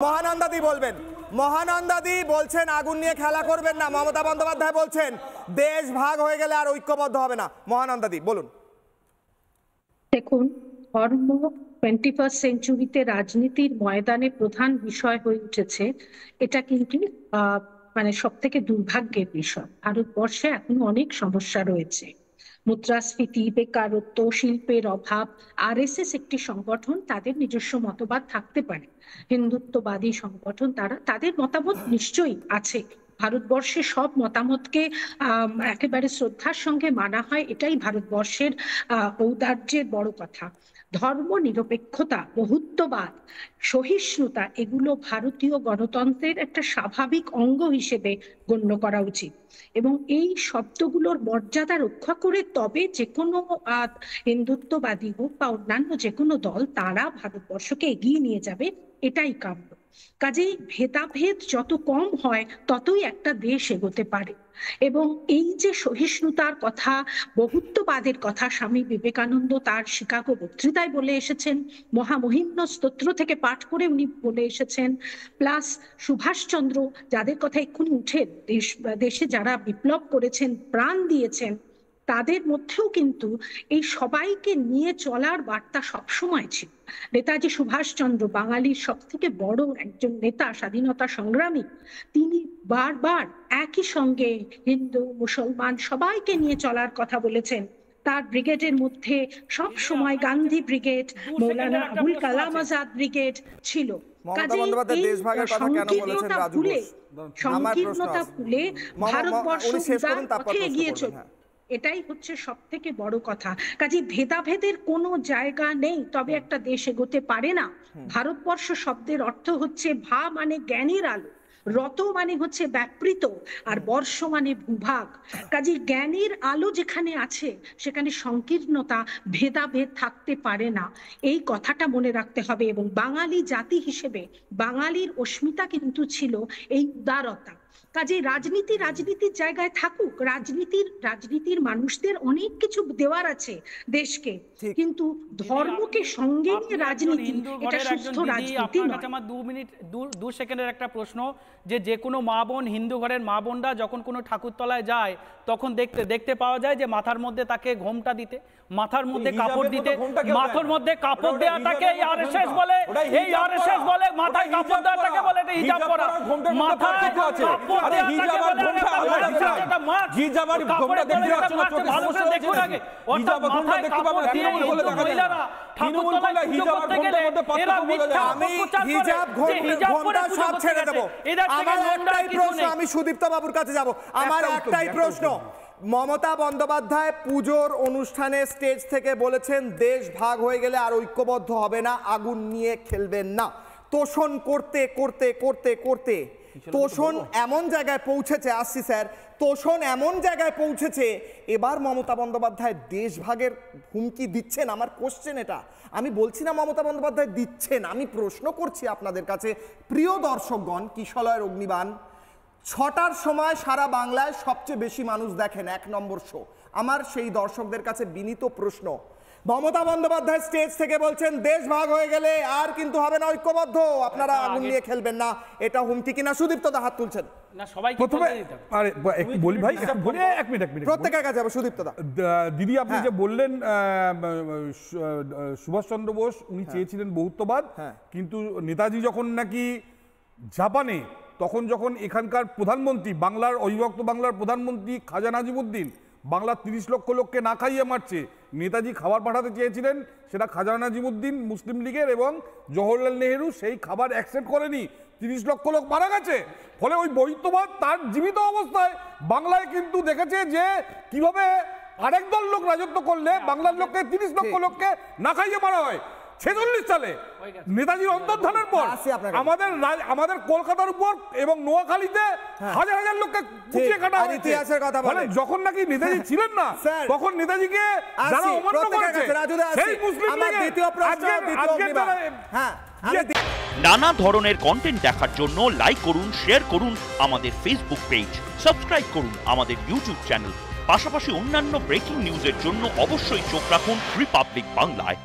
মহানন্দাদি বলবেন। মহানন্দাদি বলছেন আগুন নিয়ে খেলা করবেন না। মমতা বন্দ্যোপাধ্যায় বলছেন দেশ ভাগ হয়ে গেলে আর ঐক্যবদ্ধ হবে না। মহানন্দাদি বলুন। দেখুন, ধর্ম 21st সেঞ্চুরিতে রাজনীতির ময়দানে প্রধান বিষয় হয়ে উঠেছে। এটা কিন্তু মানে সব থেকে দুর্ভাগ্যের বিষয়। ভারতবর্ষে এখনো অনেক সমস্যা রয়েছে, মুদ্রাস্ফীতি, বেকারত্ব, শিল্পের অভাব। আরএসএস একটি সংগঠন, তাদের নিজস্ব মতবাদ থাকতে পারে, হিন্দুত্ববাদী সংগঠন, তাদের মতামত নিশ্চয়ই আছে। ভারতবর্ষের সব মতামতকে একেবারে শ্রদ্ধার সঙ্গে মানা হয়, এটাই ভারতবর্ষের ঔদার্যের বড় কথা। ধর্ম নিরপেক্ষতা, বহুত্ববাদ, সহিষ্ণুতা, এগুলো ভারতীয় গণতন্ত্রের একটা স্বাভাবিক অঙ্গ হিসেবে গণ্য করা উচিত এবং এই শব্দগুলোর মর্যাদা রক্ষা করে তবে যে কোনো হিন্দুত্ববাদী হোক বা অন্যান্য যে কোনো দল, তারা ভারতবর্ষকে এগিয়ে নিয়ে যাবে, এটাই কাম্য। কাজেই ভেদাভেদ যত কম হয় ততই একটা দেশ এগোতে পারে। এবং এই যে সহিষ্ণুতার কথা, বহুত্ববাদের কথা স্বামী বিবেকানন্দ তার শিকাগো বক্তৃতায় বলে এসেছেন, মহামহিম্ন স্তোত্র থেকে পাঠ করে উনি বলে এসেছেন, প্লাস সুভাষচন্দ্র যাদের কথা এক্ষুনি উঠে, দেশে যারা বিপ্লব করেছেন, প্রাণ দিয়েছেন, তাদের মধ্যেও কিন্তু এই সবাইকে নিয়ে চলার বার্তা সবসময় ছিল। নেতাজি সুভাষচন্দ্র বাঙালির সব থেকে বড় একজন নেতা, স্বাধীনতা সংগ্রামী, তিনি বারবার একই সঙ্গে হিন্দু মুসলমান সবাইকে নিয়ে চলার কথা বলেছেন। তার ব্রিগেডের মধ্যে সব সময় গান্ধী ব্রিগেড, মৌলানা আবুল কালাম আজাদ ব্রিগেড ছিল। সংকীর্ণতা ভুলে ভারতবর্ষ পথে এগিয়ে চলে, এটাই হচ্ছে সব থেকে বড় কথা। কাজে ভেদাভেদের কোনো জায়গা নেই, তবে একটা দেশ এগোতে পারে না। ভারতবর্ষ শব্দের অর্থ হচ্ছে ভা মানে জ্ঞানের আলো, রত মানে হচ্ছে ব্যাপৃত, আর বর্ষ মানে ভূভাগ। কাজে জ্ঞানের আলো যেখানে আছে সেখানে সংকীর্ণতা, ভেদাভেদ থাকতে পারে না, এই কথাটা মনে রাখতে হবে। এবং বাঙালি জাতি হিসেবে বাঙালির অস্মিতা কিন্তু ছিল এই উদারতা। কাজে রাজনীতির জায়গায় থাকুক, রাজনীতির মানুষদের অনেক কিছু দেওয়ার আছে দেশকে, কিন্তু ধর্মকে সঙ্গে নিয়ে রাজনীতি, এটা সুস্থ রাজনীতি নয়। আমার 2 সেকেন্ডের একটা প্রশ্ন, যে কোনো মা বোন, হিন্দু ঘরের মা বোনরা যখন কোনো ঠাকুরতলায় যায় তখন দেখতে পাওয়া যায় যে মাথার মধ্যে তাকে ঘোমটা দিতে, মাথার মধ্যে কাপড় দিতে, মাথার মধ্যে কাপড় দেওয়াটাকে এই আরএসএস বলে, এই আরএসএস বলে মাথায় কাপড় দেওয়াটাকে বলে এটা হিজাব পরা। মাথায় কাপড় দেওয়াটাকে বলে এটা মাছ। হিজাব আর ঘোমটা দেখতে পাচ্ছ না, ভালো করে দেখুন আগে। অর্থাৎ মাথায় কাপড় দিয়ে মহিলারা ঠাকুরতলায় হিজাব আর ঘোমটার মধ্যে পার্থক্য বলে যায়। আমি হিজাব ঘোমটা সব ছেড়ে দেব। আমার একটাই প্রশ্ন, আমি সুদীপ্ত বাবুর কাছে যাব। আমার একটাই প্রশ্ন, মমতা বন্দ্যোপাধ্যায় পুজোর অনুষ্ঠানে স্টেজ থেকে বলেছেন দেশ ভাগ হয়ে গেলে আর ঐক্যবদ্ধ হবে না, আগুন নিয়ে খেলবেন না। তোষণ করতে করতে করতে করতে তোষণ এমন জায়গায় পৌঁছেছে, আসছি স্যার, তোষণ এমন জায়গায় পৌঁছেছে এবার মমতা বন্দ্যোপাধ্যায় দেশ ভাগের হুমকি দিচ্ছেন। আমার কোশ্চেন এটা, আমি বলছি না মমতা বন্দ্যোপাধ্যায় দিচ্ছেন, আমি প্রশ্ন করছি আপনাদের কাছে। প্রিয় দর্শকগণ, কিশলয়ের অগ্নিবাণ 6টার সময় সারা বাংলায় সবচেয়ে বেশি মানুষ দেখেন 1 নম্বর শো। আমার সেই দর্শকদের কাছে বিনীত প্রশ্ন, মমতা বন্দ্যোপাধ্যায় স্টেজ থেকে বলছেন দেশ ভাগ হয়ে গেলে আর কিন্তু হবে না ঐক্যবদ্ধ, আপনারা আগুন নিয়ে খেলবেন না, এটা হুমকি কিনা? সুদীপ্ত দা হাত তুলছেন। না সবাই প্রথমে আরে একটু বলি ভাই, বলি এক মিনিট প্রত্যেকের কাছে যাবো। সুদীপ্ত দা, দিদি আপনি যে বললেন সুভাষচন্দ্র বোস উনি চেয়েছিলেন বহুত্ববাদ, কিন্তু নেতাজি যখন নাকি জাপানে, তখন যখন এখানকার প্রধানমন্ত্রী, বাংলার অবিভক্ত বাংলার প্রধানমন্ত্রী খাজা নাজিমুদ্দিন বাংলার 30 লক্ষ লোককে না খাইয়ে মারছে, নেতাজি খাবার পাঠাতে চেয়েছিলেন, সেটা খাজা নাজিমুদ্দিন মুসলিম লীগের এবং জওহরলাল নেহেরু সেই খাবার অ্যাকসেপ্ট করেনি, 30 লক্ষ লোক মারা গেছে। ফলে ওই বহুত্ববাদ তার জীবিত অবস্থায় বাংলায় কিন্তু দেখেছে যে কিভাবে আরেক দল লোক রাজত্ব করলে বাংলার লোককে 30 লক্ষ লোককে না খাইয়ে মারা হয়। 46 সালে নেতাজির অন্তর্ধানের পর আমাদের কলকাতার উপর এবং নোয়াখালীতে হাজার হাজার লোককে কুচিয়ে কাটা হয়েছে। ইতিহাসের কথা বলে যখন নাকি নেতাজি ছিলেন না, তখন নেতাজিকে যারা অমান্য করেছে সেই মুসলিম নানা ধরনের কন্টেন্ট দেখার জন্য লাইক করুন, শেয়ার করুন আমাদের ফেসবুক পেজ, সাবস্ক্রাইব করুন আমাদের ইউটিউব চ্যানেল। পাশাপাশি অন্যান্য ব্রেকিং নিউজের জন্য অবশ্যই চোখ রাখুন রিপাবলিক বাংলায়।